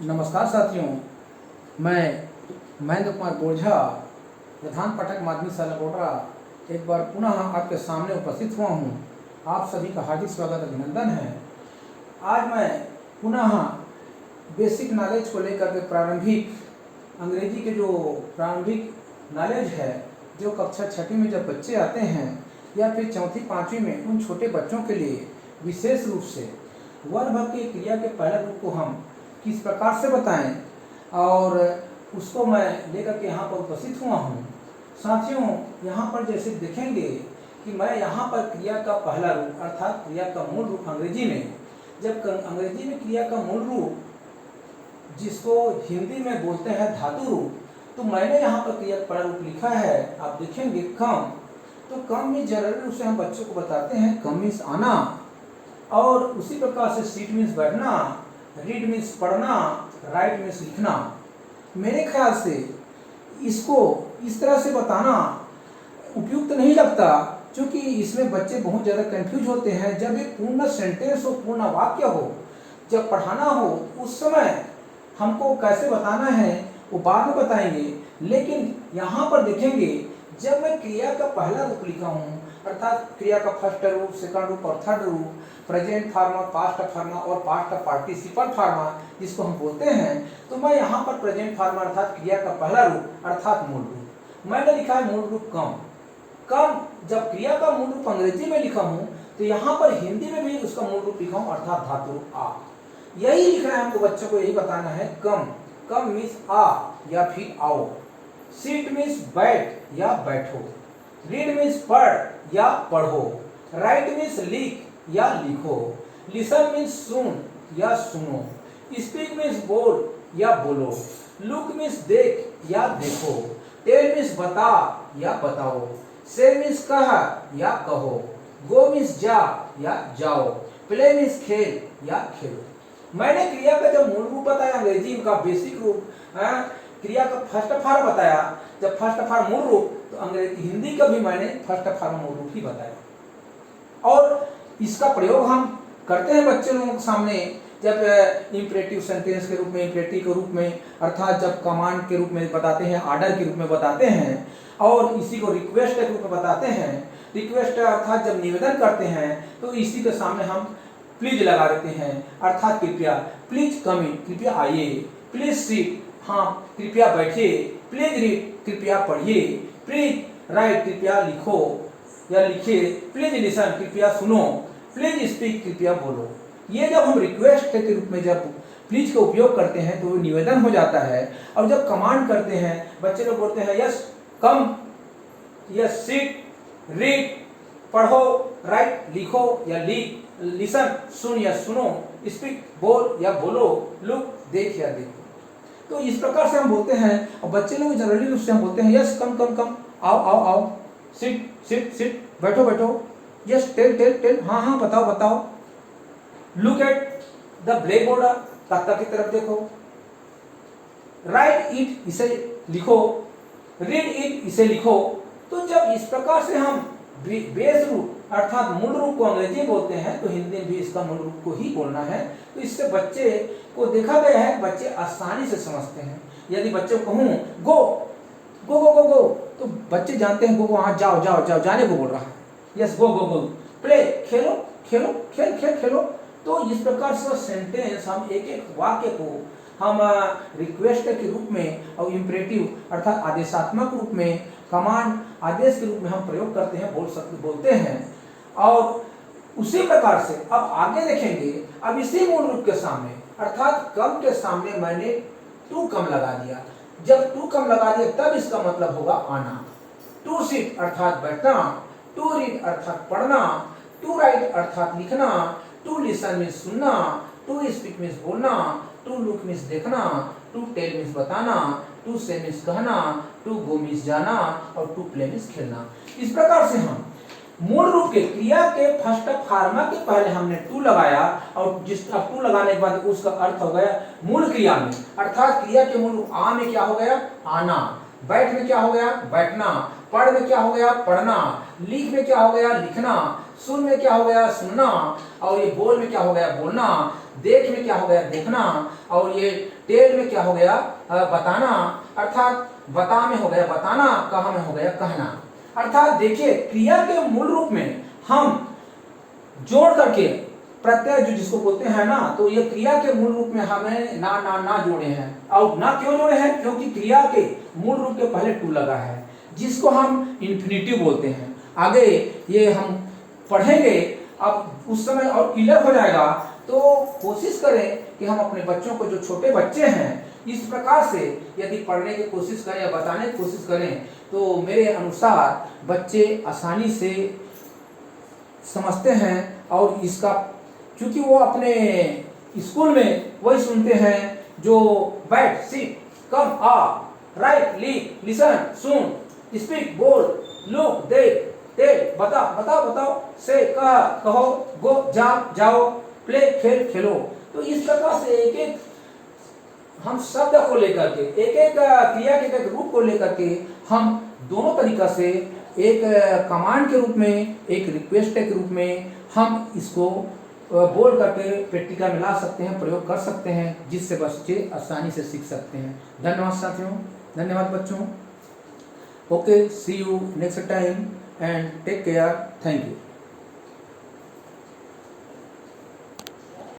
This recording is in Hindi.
नमस्कार साथियों, मैं महेंद्र कुमार गोरझा, प्रधान पाठक माध्यमिक शाला कोटरा एक बार पुनः आपके सामने उपस्थित हुआ हूँ। आप सभी का हार्दिक स्वागत अभिनंदन है। आज मैं पुनः बेसिक नॉलेज को लेकर के प्रारंभिक अंग्रेजी के जो प्रारंभिक नॉलेज है, जो कक्षा छठी में जब बच्चे आते हैं या फिर चौथी पाँचवीं में, उन छोटे बच्चों के लिए विशेष रूप से वर्ब की क्रिया के पहले रूप को हम किस प्रकार से बताएं और उसको मैं लेकर के यहाँ पर उपस्थित हुआ हूँ। साथियों, यहाँ पर जैसे देखेंगे कि मैं यहाँ पर क्रिया का पहला रूप अर्थात क्रिया का मूल रूप अंग्रेजी में, जब अंग्रेजी में क्रिया का मूल रूप जिसको हिंदी में बोलते हैं धातु रूप, तो मैंने यहाँ पर क्रिया का पहला रूप लिखा है। आप देखेंगे कम, तो कम में जनरली रूप से हम बच्चों को बताते हैं कम मीन्स आना, और उसी प्रकार से सीट मीन्स बैठना, रीड मीन्स पढ़ना, राइट मीन्स लिखना। मेरे ख्याल से इसको इस तरह से बताना उपयुक्त नहीं लगता, क्योंकि इसमें बच्चे बहुत ज़्यादा कंफ्यूज होते हैं। जब एक पूर्ण सेंटेंस हो, पूर्ण वाक्य हो, जब पढ़ाना हो, उस समय हमको कैसे बताना है वो बाद में बताएंगे। लेकिन यहाँ पर देखेंगे, जब मैं क्रिया का पहला रूप लिखा हूँ अर्थात क्रिया का फर्स्ट रूप, सेकंड रूप और थर्ड रूप, प्रेजेंट फार्मा, पास्ट फार्मा और पास्ट पार्टिसिपल फार्मा जिसको हम बोलते हैं, तो मैं यहाँ पर प्रेजेंट फार्मा अर्थात क्रिया का पहला रूप अर्थात मूल रूप मैंने लिखा है मूल रूप कम। कम जब क्रिया का मूल रूप अंग्रेजी में लिखा हूँ, तो यहाँ पर हिंदी में भी उसका मूल रूप लिखा हूँ अर्थात धातु रूप आ। यही लिखना है हमको, बच्चों को यही बताना है। कम, कम मीन्स आ या फिर आओ। सीट मीन्स बैठ या बैठो। रीड मीन्स पढ़ या पढ़ो। राइट मीन्स लिख या लिखो। लिसन मीन्स सुन या सुनो। स्पीक मीन्स बोल या बोलो। लुक मीन्स देख या देखो। टेल मीन्स बता या बताओ। से मीन्स कह या कहो। गो मीन्स जा या जाओ। प्ले मीन्स खेल या खेलो। मैंने क्रिया का जब मूल रूप बताया, अंग्रेजी का बेसिक रूप, क्रिया का फर्स्ट फॉर्म बताया, जब फर्स्ट फॉर्म मूल रूप, तो अंग्रेजी हिंदी का भी मैंने फर्स्ट फॉर्म मूल रूप ही बताया। और इसका प्रयोग हम करते हैं बच्चे लोगों के सामने, जब इंपरेटिव सेंटेंस के रूप में, इंपरेटिव के रूप में, अर्थात जब कमांड के रूप में बताते हैं, आर्डर के रूप में बताते हैं, और इसी को रिक्वेस्ट के रूप में बताते हैं। रिक्वेस्ट अर्थात जब निवेदन करते हैं, तो इसी के सामने हम प्लीज लगा देते हैं अर्थात कृपया, प्लीज कम इन, कृपया आइए। प्लीज सीट, हाँ कृपया बैठिए। प्लीज रीड, कृपया पढ़िए। प्लीज राइट, कृपया लिखो या लिखिए। प्लीज लिसन, कृपया सुनो। प्लीज स्पीक, कृपया बोलो। ये जब हम रिक्वेस्ट के रूप में जब प्लीज का उपयोग करते हैं तो वो निवेदन हो जाता है। और जब कमांड करते हैं, बच्चे लोग बोलते हैं yes come, yes seat, read पढ़ो, राइट लिखो या लिख, लिसन सुन या सुनो, स्पीक बोल या बोलो, लुक देख या देखो। तो इस प्रकार से हम बोलते हैं। और बच्चे लोग जनरली रूप से हम बोलते हैं यस कम कम कम, आओ आओ आओ, सिट सिट सिट, बैठो बैठो, यस टेल टेल टेल, हाँ हाँ बताओ बताओ। Look at the black board, तख्ता की तरफ देखो। राइट इट, इसे लिखो। रीड इट, इसे लिखो। तो जब इस प्रकार से हम बेस रूप अर्थात मूल रूप को अंग्रेजी बोलते हैं, तो हिंदी में भी इसका मूल रूप को ही बोलना है। तो इससे बच्चे को देखा गया है, बच्चे आसानी से समझते हैं। यदि बच्चे को कहूँ गो गो गो गो गो, तो बच्चे जानते हैं गो गो, हाँ जाओ जाओ जाओ, जाने को बोल रहा है। यस गो गो गो। प्ले, खेलो खेलो, खेल खेल खेलो। तो इस प्रकार से सेंटेंस हम एक एक वाक्य को हम रिक्वेस्ट के रूप में और इंपरेटिव अर्थात आदेशात्मक रूप में, कमांड आदेश के रूप में हम प्रयोग करते हैं, बोलते हैं। और उसी प्रकार से अब आगे देखेंगे। अब इसी मूल रूप के सामने अर्थात कम के सामने मैंने टू कम लगा दिया। जब टू कम लगा दिया तब इसका मतलब होगा आना। टू सिट अर्थात बैठना। टू रीड अर्थात पढ़ना। टू राइट अर्थात लिखना। टू लिसन मीन्स सुनना। टू स्पीक मीन्स बोलना। टू लुक मीन्स देखना। टू टेल मीन्स बताना। टू से मीन्स कहना। टू गो मीन्स जाना। और टू प्ले मीन्स खेलना। इस प्रकार से हम मूल रूप के क्रिया के फर्स्ट फार्मा के पहले हमने टू लगाया, और जिस अब टू लगाने के बाद उसका अर्थ हो गया मूल क्रिया में, अर्थात क्रिया के मूल रूप आ में क्या हो गया आना, बैठ में क्या हो गया बैठना, पढ़ में क्या हो गया पढ़ना, लिख में क्या हो गया लिखना, सुन में क्या हो गया सुनना, और ये बोल में क्या हो गया बोलना, देख में क्या हो गया देखना, और ये टेल में क्या हो गया बताना, अर्थात बता में हो गया बताना, कहा में हो गया कहना। अर्थात देखिए क्रिया के मूल रूप में हम जोड़ करके प्रत्यय जो जिसको बोलते हैं ना, तो ये क्रिया के मूल रूप में हमें ना जोड़े हैं। और ना क्यों जोड़े हैं? क्योंकि क्रिया के मूल रूप के पहले टू लगा है, जिसको हम इन्फिनिटिव बोलते हैं। आगे ये हम पढ़ेंगे, अब उस समय और क्लियर हो जाएगा। तो कोशिश करें कि हम अपने बच्चों को, जो छोटे बच्चे हैं, इस प्रकार से यदि पढ़ने की कोशिश करें या बताने की कोशिश करें, तो मेरे अनुसार बच्चे आसानी से समझते हैं। और इसका क्योंकि वो अपने स्कूल में वही सुनते हैं जो बैठ, सिट, कम, आ, राइट, लीव, लिसन, सुन, स्पीक, बोल, लुक, देख, टेल, बताओ, से, कहो, गो, जाओ, प्ले, खेलो। तो इस प्रकार से एक एक हम शब्द को लेकर के, एक एक क्रिया के एक रूप को लेकर के हम दोनों तरीका से, एक कमांड के रूप में, एक रिक्वेस्ट के रूप में हम इसको बोल करके प्रैक्टिकल में ला सकते हैं, प्रयोग कर सकते हैं, जिससे बच्चे आसानी से सीख सकते हैं। धन्यवाद साथियों, धन्यवाद बच्चों। Okay, see you next time and take care. Thank you.